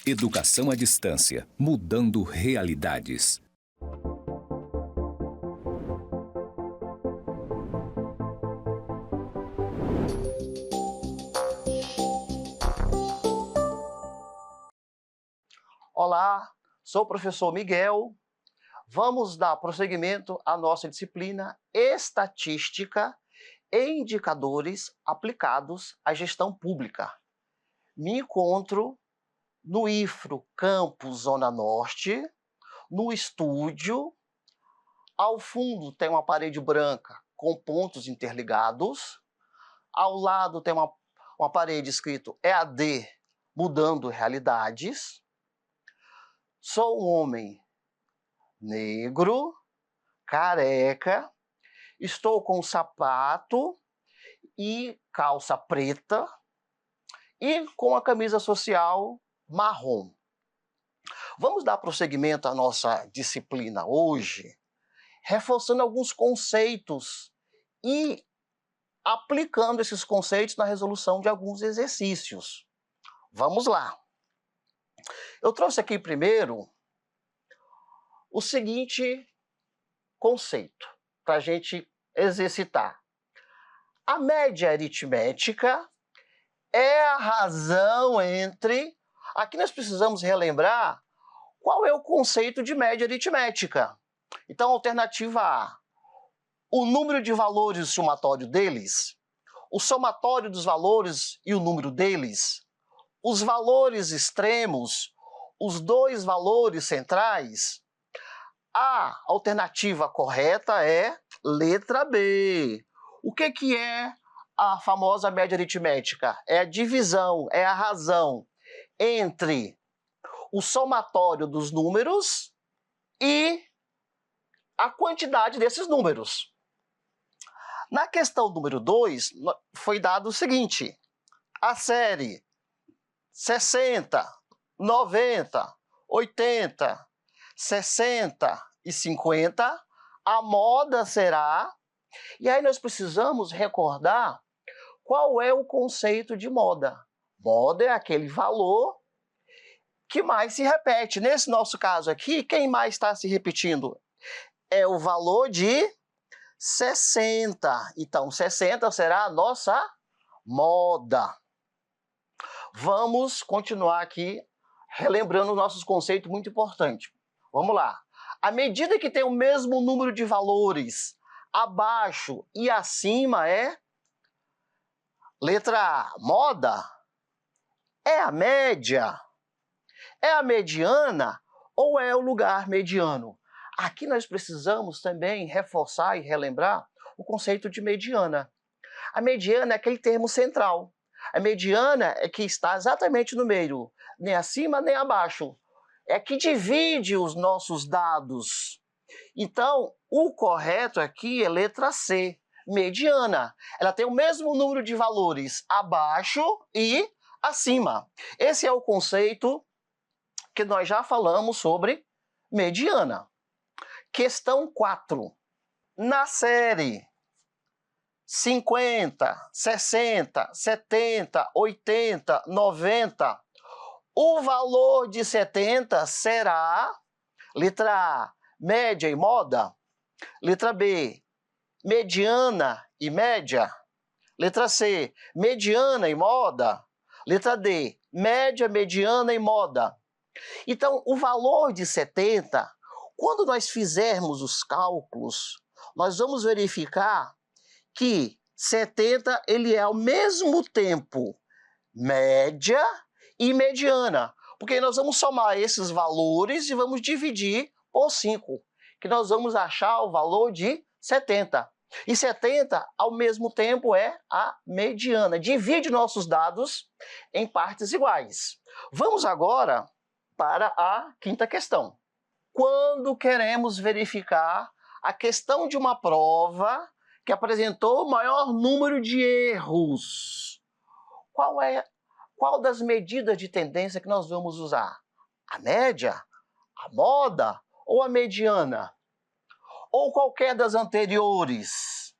Educação à distância, mudando realidades. Olá, sou o professor Miguel. Vamos dar prosseguimento à nossa disciplina Estatística e Indicadores aplicados à gestão pública. Me encontro no IFRO Campus Zona Norte, no estúdio. Ao fundo tem uma parede branca com pontos interligados. Ao lado tem uma parede escrito EAD, mudando realidades. Sou um homem negro, careca, estou com sapato e calça preta e com a camisa social marrom. Vamos dar prosseguimento à nossa disciplina hoje, reforçando alguns conceitos e aplicando esses conceitos na resolução de alguns exercícios. Vamos lá. Eu trouxe aqui primeiro o seguinte conceito para a gente exercitar. A média aritmética é a razão entre... Aqui nós precisamos relembrar qual é o conceito de média aritmética. Então, alternativa A, o número de valores e o somatório deles, o somatório dos valores e o número deles, os valores extremos, os dois valores centrais. A alternativa correta é letra B. O que é a famosa média aritmética? É a divisão, é a razão entre o somatório dos números e a quantidade desses números. Na questão número 2, foi dado o seguinte: a série 60, 90, 80, 60 e 50, a moda será... E aí nós precisamos recordar qual é o conceito de moda. Moda é aquele valor que mais se repete. Nesse nosso caso aqui, quem mais está se repetindo? É o valor de 60. Então, 60 será a nossa moda. Vamos continuar aqui relembrando nossos conceitos muito importantes. Vamos lá. À medida que tem o mesmo número de valores abaixo e acima é... Letra A, moda. É a média? É a mediana ou é o lugar mediano? Aqui nós precisamos também reforçar e relembrar o conceito de mediana. A mediana é aquele termo central. A mediana é que está exatamente no meio, nem acima nem abaixo. É que divide os nossos dados. Então, o correto aqui é letra C, mediana. Ela tem o mesmo número de valores abaixo e acima. Esse é o conceito que nós já falamos sobre mediana. Questão 4. Na série 50, 60, 70, 80, 90, o valor de 70 será, letra A, média e moda, letra B, mediana e média, letra C, mediana e moda, letra D, média, mediana e moda. Então, o valor de 70, quando nós fizermos os cálculos, nós vamos verificar que 70 ele é ao mesmo tempo média e mediana, porque nós vamos somar esses valores e vamos dividir por 5, que nós vamos achar o valor de 70. E 70, ao mesmo tempo, é a mediana. Divide nossos dados em partes iguais. Vamos agora para a quinta questão. Quando queremos verificar a questão de uma prova que apresentou o maior número de erros, qual das medidas de tendência que nós vamos usar? A média? A moda? Ou a mediana? Ou qualquer das anteriores?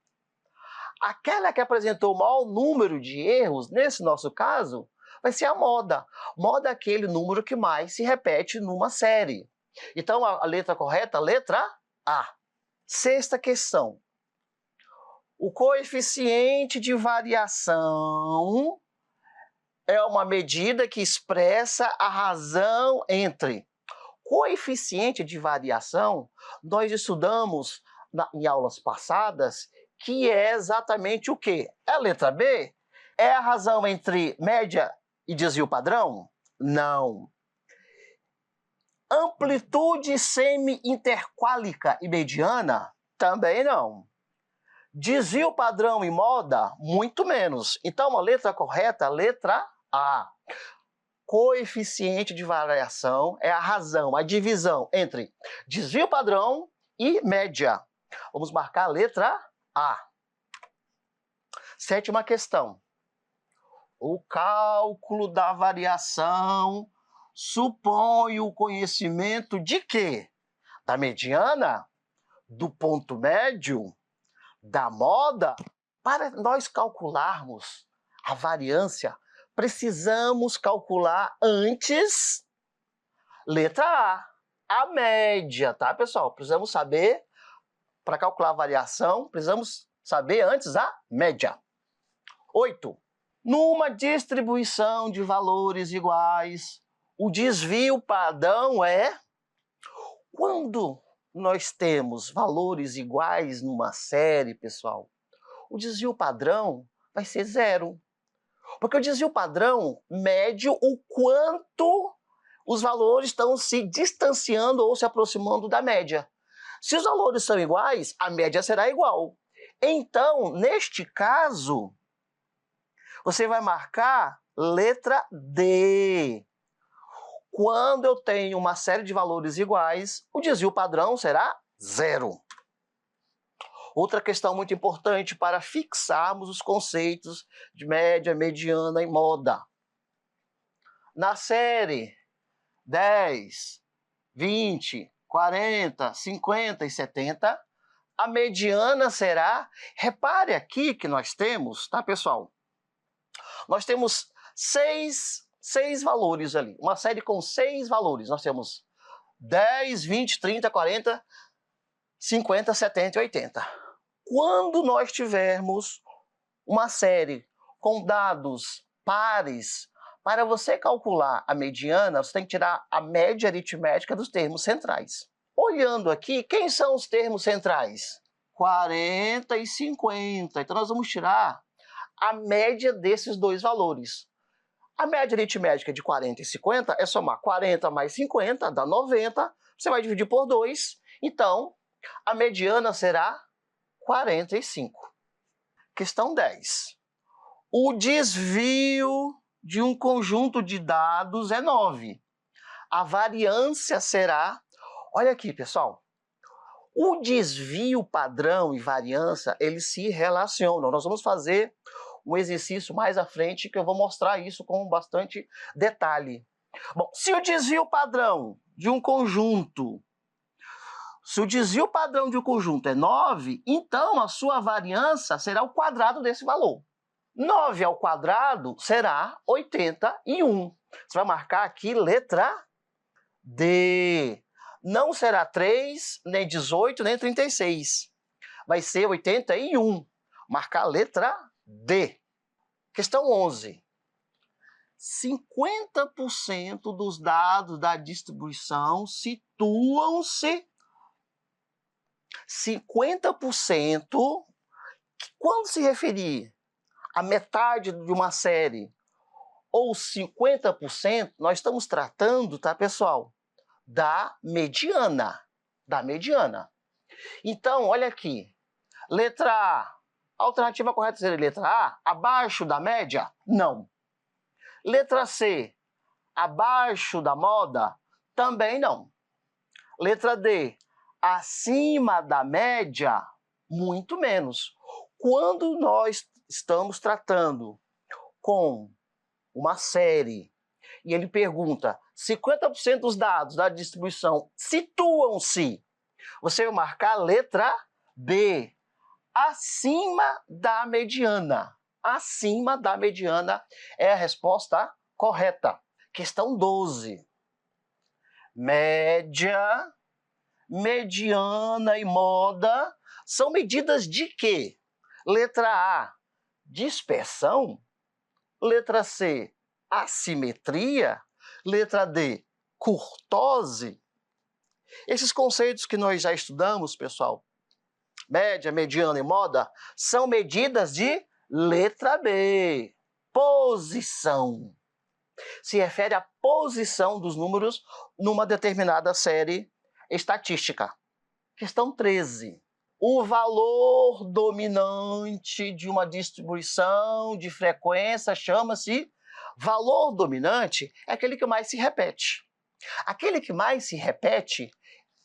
Aquela que apresentou o maior número de erros, nesse nosso caso, vai ser a moda. Moda é aquele número que mais se repete numa série. Então, a letra correta, letra A. Sexta questão. O coeficiente de variação é uma medida que expressa a razão entre. Coeficiente de variação, nós estudamos em aulas passadas, que é exatamente o quê? É a letra B? É a razão entre média e desvio padrão? Não. Amplitude semi-interquálica e mediana? Também não. Desvio padrão e moda? Muito menos. Então, a letra correta, letra A. Coeficiente de variação é a razão, a divisão entre desvio padrão e média. Vamos marcar a letra A. Sétima questão. O cálculo da variação supõe o conhecimento de quê? Da mediana? Do ponto médio? Da moda? Para nós calcularmos a variância, precisamos calcular antes, letra A média, tá, pessoal? Precisamos saber, para calcular a variação, precisamos saber antes a média. 8. Numa distribuição de valores iguais, o desvio padrão é quando nós temos valores iguais numa série, pessoal, o desvio padrão vai ser 0. Porque o desvio padrão mede o quanto os valores estão se distanciando ou se aproximando da média. Se os valores são iguais, a média será igual. Então, neste caso, você vai marcar letra D. Quando eu tenho uma série de valores iguais, o desvio padrão será 0. Outra questão muito importante para fixarmos os conceitos de média, mediana e moda. Na série 10, 20, 40, 50 e 70, a mediana será... Repare aqui que nós temos, tá, pessoal? Nós temos seis valores ali. Uma série com 6 valores. Nós temos 10, 20, 30, 40, 50, 70 e 80. Quando nós tivermos uma série com dados pares, para você calcular a mediana, você tem que tirar a média aritmética dos termos centrais. Olhando aqui, quem são os termos centrais? 40 e 50. Então, nós vamos tirar a média desses dois valores. A média aritmética de 40 e 50 é somar 40 mais 50, dá 90. Você vai dividir por 2. Então, a mediana será 45. Questão 10. O desvio de um conjunto de dados é 9. A variância será... Olha aqui, pessoal. O desvio padrão e variância, eles se relacionam. Nós vamos fazer um exercício mais à frente que eu vou mostrar isso com bastante detalhe. Bom, se o desvio padrão de um conjunto... Se o desvio padrão de um conjunto é 9, então a sua variância será o quadrado desse valor. 9 ao quadrado será 81. Você vai marcar aqui letra D. Não será 3, nem 18, nem 36. Vai ser 81. Marcar a letra D. Questão 11. 50% dos dados da distribuição situam-se... 50%, quando se referir a metade de uma série ou 50%, nós estamos tratando, tá, pessoal, da mediana. Da mediana. Então, olha aqui. Letra A. A alternativa correta seria letra A, abaixo da média? Não. Letra C, abaixo da moda? Também não. Letra D, acima da média? Muito menos. Quando nós estamos tratando com uma série e ele pergunta 50% dos dados da distribuição situam-se, você vai marcar a letra B, acima da mediana. Acima da mediana é a resposta correta. Questão 12. Média, mediana e moda são medidas de quê? Letra A, dispersão. Letra C, assimetria. Letra D, curtose. Esses conceitos que nós já estudamos, pessoal, média, mediana e moda, são medidas de letra B, posição. Se refere à posição dos números numa determinada série estatística. Questão 13. O valor dominante de uma distribuição de frequência chama-se valor dominante, é aquele que mais se repete. Aquele que mais se repete,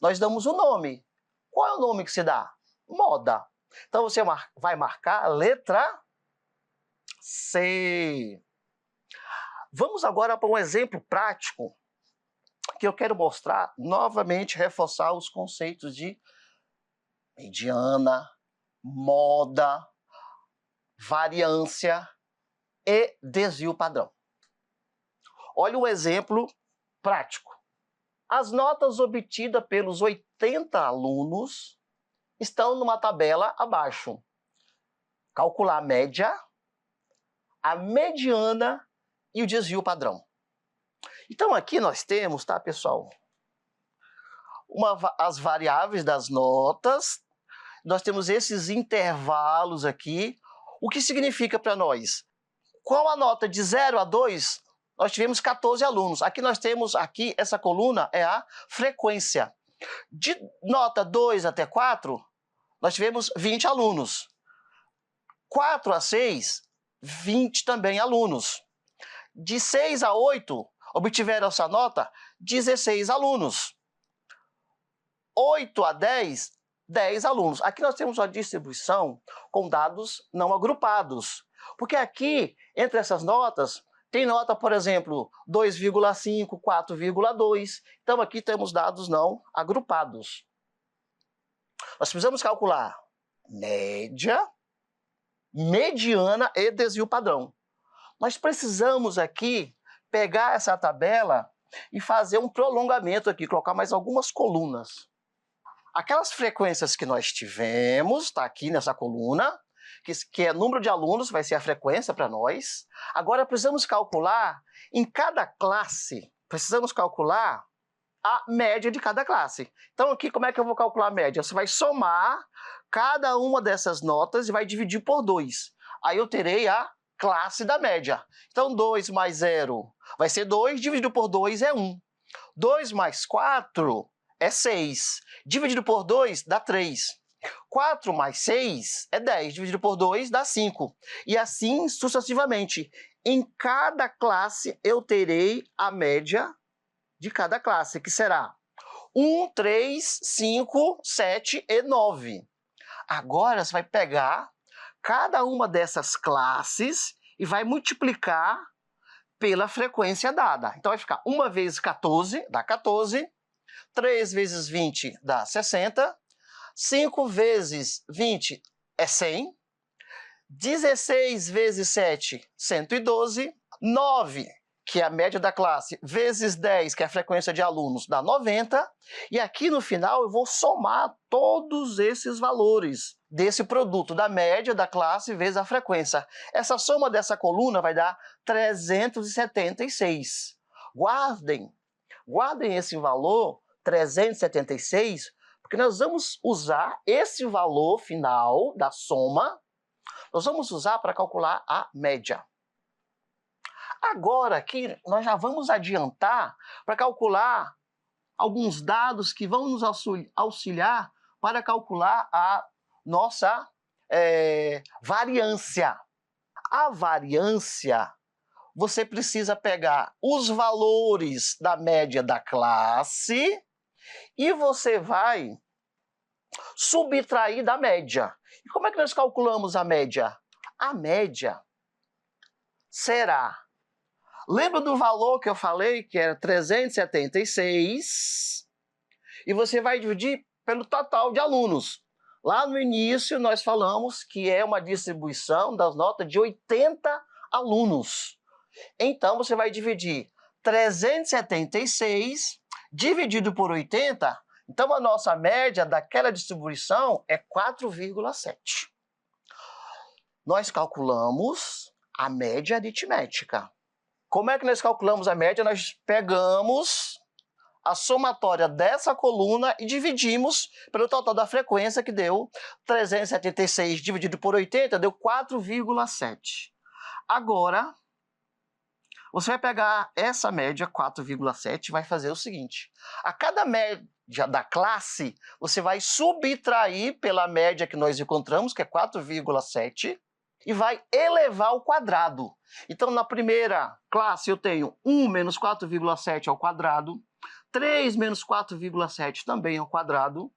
nós damos um nome. Qual é o nome que se dá? Moda. Então você vai marcar a letra C. Vamos agora para um exemplo prático que eu quero mostrar, novamente reforçar os conceitos de mediana, moda, variância e desvio padrão. Olha um exemplo prático. As notas obtidas pelos 80 alunos estão numa tabela abaixo. Calcular a média, a mediana e o desvio padrão. Então aqui nós temos, tá, pessoal? As variáveis das notas, nós temos esses intervalos aqui. O que significa para nós? Qual a nota de 0 a 2? Nós tivemos 14 alunos. Aqui nós temos, essa coluna é a frequência. De nota 2 até 4, nós tivemos 20 alunos. 4 a 6, 20 também alunos. De 6 a 8, obtiveram essa nota 16 alunos. 8 a 10, 10 alunos. Aqui nós temos uma distribuição com dados não agrupados. Porque aqui, entre essas notas, tem nota, por exemplo, 2,5, 4,2. Então aqui temos dados não agrupados. Nós precisamos calcular média, mediana e desvio padrão. Nós precisamos aqui pegar essa tabela e fazer um prolongamento aqui, colocar mais algumas colunas. Aquelas frequências que nós tivemos, está aqui nessa coluna, que é número de alunos, vai ser a frequência para nós. Agora precisamos calcular em cada classe, precisamos calcular a média de cada classe. Então aqui como é que eu vou calcular a média? Você vai somar cada uma dessas notas e vai dividir por 2. Aí eu terei a classe da média. Então 2 mais 0 vai ser 2, dividido por 2 é 1. 2 mais 4 é 6. Dividido por 2 dá 3. 4 mais 6 é 10. Dividido por 2 dá 5. E assim sucessivamente. Em cada classe eu terei a média de cada classe, que será 1, 3, 5, 7 e 9. Agora você vai pegar cada uma dessas classes e vai multiplicar pela frequência dada. Então vai ficar 1 vezes 14 dá 14, 3 vezes 20 dá 60, 5 vezes 20 é 100, 16 vezes 7, 112, 9, que é a média da classe, vezes 10, que é a frequência de alunos, dá 90, e aqui no final eu vou somar todos esses valores desse produto, da média da classe vezes a frequência. Essa soma dessa coluna vai dar 376. Guardem esse valor, 376, porque nós vamos usar esse valor final da soma, nós vamos usar para calcular a média. Agora aqui nós já vamos adiantar para calcular alguns dados que vão nos auxiliar para calcular a nossa variância. A variância, você precisa pegar os valores da média da classe e você vai subtrair da média. E como é que nós calculamos a média? A média será... Lembra do valor que eu falei, que era 376, e você vai dividir pelo total de alunos. Lá no início nós falamos que é uma distribuição das notas de 80 alunos. Então, você vai dividir 376 dividido por 80. Então, a nossa média daquela distribuição é 4,7. Nós calculamos a média aritmética. Como é que nós calculamos a média? Nós pegamos a somatória dessa coluna e dividimos pelo total da frequência, que deu 376 dividido por 80, deu 4,7. Agora, você vai pegar essa média, 4,7, e vai fazer o seguinte. A cada média da classe, você vai subtrair pela média que nós encontramos, que é 4,7, e vai elevar ao quadrado. Então, na primeira classe, eu tenho 1 menos 4,7 ao quadrado, 3 menos 4,7 também ao quadrado,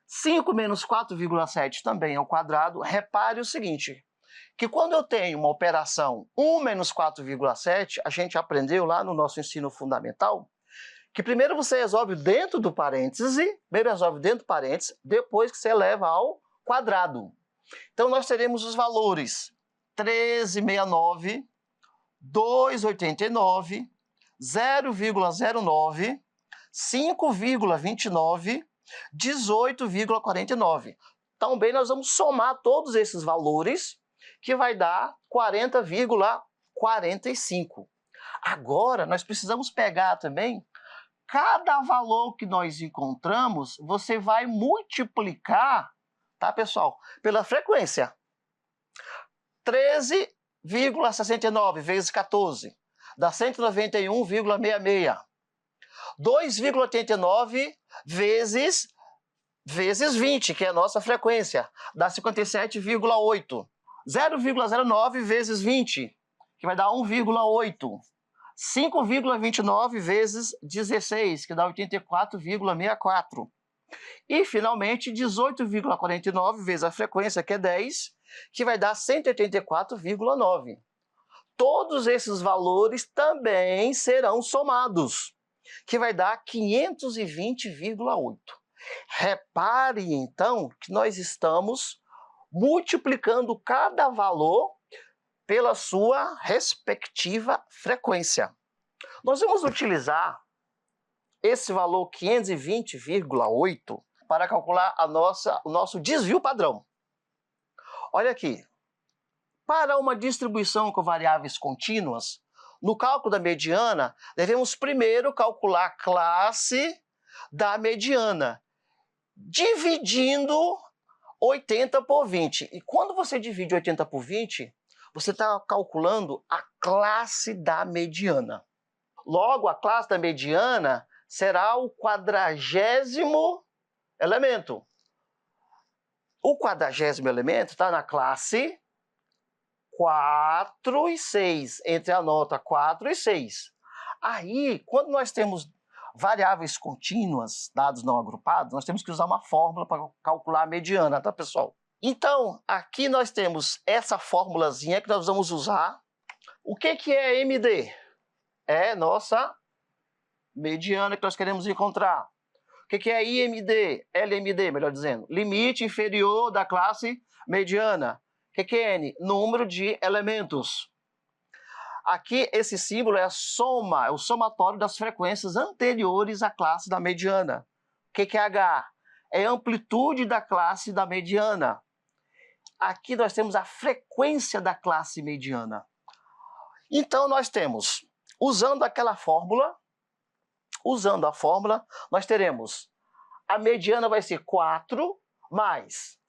5 menos 4,7 também ao quadrado. Repare o seguinte, que quando eu tenho uma operação 1 menos 4,7, a gente aprendeu lá no nosso ensino fundamental, que primeiro você resolve dentro do parêntese, depois que você eleva ao quadrado. Então, nós teremos os valores 13,69, 2,89, 0,09, 5,29, 18,49. Também nós vamos somar todos esses valores, que vai dar 40,45. Agora, nós precisamos pegar também cada valor que nós encontramos, você vai multiplicar, tá, pessoal, pela frequência. 13,69 vezes 14 dá 191,66. 2,89 vezes 20, que é a nossa frequência, dá 57,8. 0,09 vezes 20, que vai dar 1,8. 5,29 vezes 16, que dá 84,64. E, finalmente, 18,49 vezes a frequência, que é 10, que vai dar 184,9. Todos esses valores também serão somados, que vai dar 520,8. Repare, então, que nós estamos multiplicando cada valor pela sua respectiva frequência. Nós vamos utilizar esse valor 520,8 para calcular o nosso desvio padrão. Olha aqui. Para uma distribuição com variáveis contínuas, no cálculo da mediana, devemos primeiro calcular a classe da mediana, dividindo 80 por 20. E quando você divide 80 por 20, você está calculando a classe da mediana. Logo, a classe da mediana será o 40º elemento. O 40º elemento está na classe 4 e 6, entre a nota 4 e 6. Aí, quando nós temos variáveis contínuas, dados não agrupados, nós temos que usar uma fórmula para calcular a mediana, tá, pessoal? Então, aqui nós temos essa fórmulazinha que nós vamos usar. O que é MD? É nossa mediana que nós queremos encontrar. O que é IMD? LMD, melhor dizendo. Limite inferior da classe mediana. O que é N? Número de elementos. Aqui, esse símbolo é a soma, é o somatório das frequências anteriores à classe da mediana. O que é H? É a amplitude da classe da mediana. Aqui nós temos a frequência da classe mediana. Então, nós temos, usando a fórmula, nós teremos a mediana vai ser 4 mais.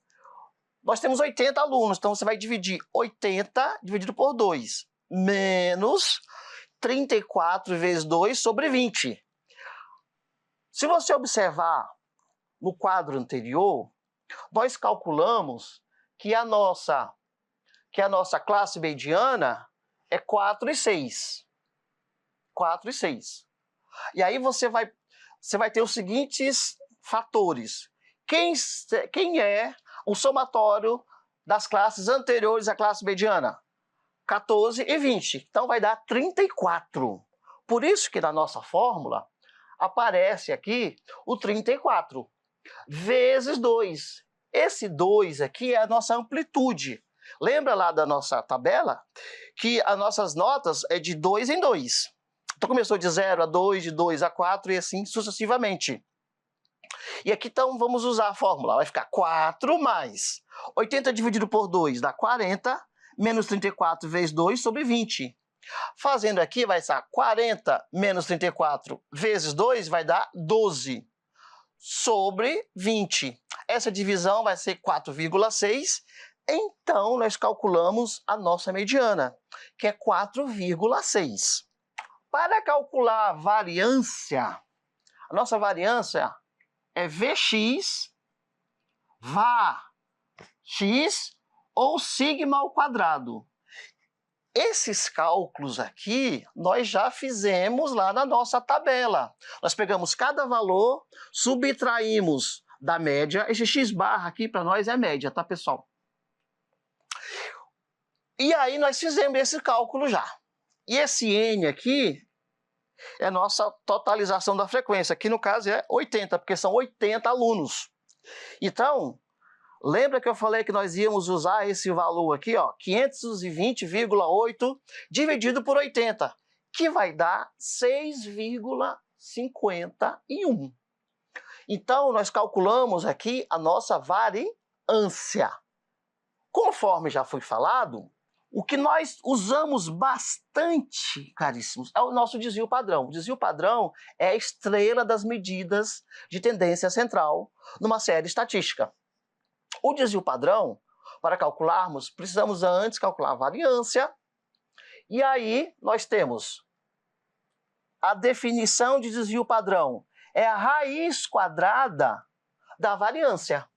Nós temos 80 alunos, então você vai dividir 80 dividido por 2, menos 34 vezes 2 sobre 20. Se você observar no quadro anterior, nós calculamos que a nossa classe mediana é 4 e 6. 4 e 6. E aí você vai ter os seguintes fatores. Quem é o somatório das classes anteriores à classe mediana? 14 e 20. Então, vai dar 34. Por isso que na nossa fórmula aparece aqui o 34 vezes 2. Esse 2 aqui é a nossa amplitude. Lembra lá da nossa tabela que as nossas notas é de 2 em 2. Então começou de 0 a 2, de 2 a 4 e assim sucessivamente. E aqui então vamos usar a fórmula, vai ficar 4 mais 80 dividido por 2 dá 40, menos 34 vezes 2 sobre 20. Fazendo aqui vai dar 40 menos 34 vezes 2 vai dar 12 sobre 20. Essa divisão vai ser 4,6. Então, nós calculamos a nossa mediana, que é 4,6. Para calcular a variância, a nossa variância é Vx, VA, x ou sigma ao quadrado. Esses cálculos aqui, nós já fizemos lá na nossa tabela. Nós pegamos cada valor, subtraímos da média. Esse x barra aqui para nós é média, tá, pessoal? E aí nós fizemos esse cálculo já. E esse N aqui é a nossa totalização da frequência, que no caso é 80, porque são 80 alunos. Então, lembra que eu falei que nós íamos usar esse valor aqui, ó, 520,8 dividido por 80, que vai dar 6,51. Então, nós calculamos aqui a nossa variância. Conforme já foi falado, o que nós usamos bastante, caríssimos, é o nosso desvio padrão. O desvio padrão é a estrela das medidas de tendência central numa série estatística. O desvio padrão, para calcularmos, precisamos antes calcular a variância. E aí nós temos a definição de desvio padrão. É a raiz quadrada da variância.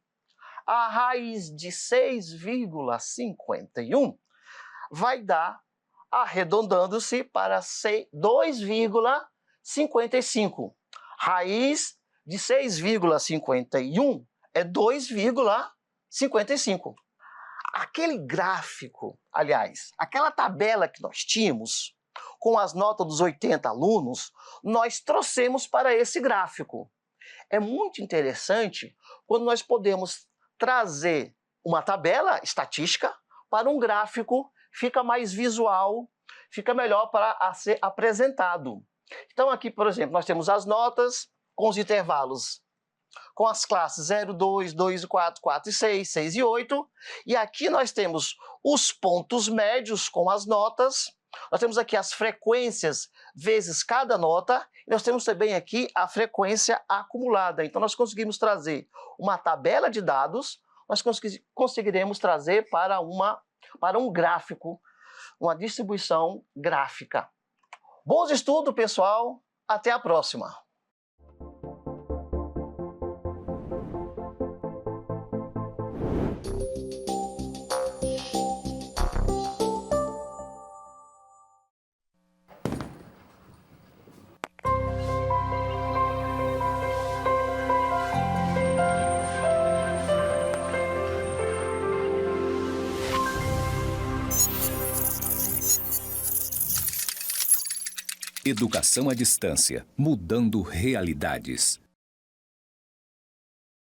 A raiz de 6,51 vai dar, arredondando-se para 2,55. Raiz de 6,51 é 2,55. Aquele gráfico, aliás, aquela tabela que nós tínhamos, com as notas dos 80 alunos, nós trouxemos para esse gráfico. É muito interessante quando nós podemos trazer uma tabela estatística para um gráfico, fica mais visual, fica melhor para ser apresentado. Então aqui, por exemplo, nós temos as notas com os intervalos, com as classes 0, 2, 2 e 4, 4 e 6, 6 e 8. E aqui nós temos os pontos médios com as notas. Nós temos aqui as frequências vezes cada nota. E nós temos também aqui a frequência acumulada. Então nós conseguimos trazer uma tabela de dados, nós conseguiremos trazer para um gráfico, uma distribuição gráfica. Bons estudos, pessoal. Até a próxima. Educação à distância, mudando realidades.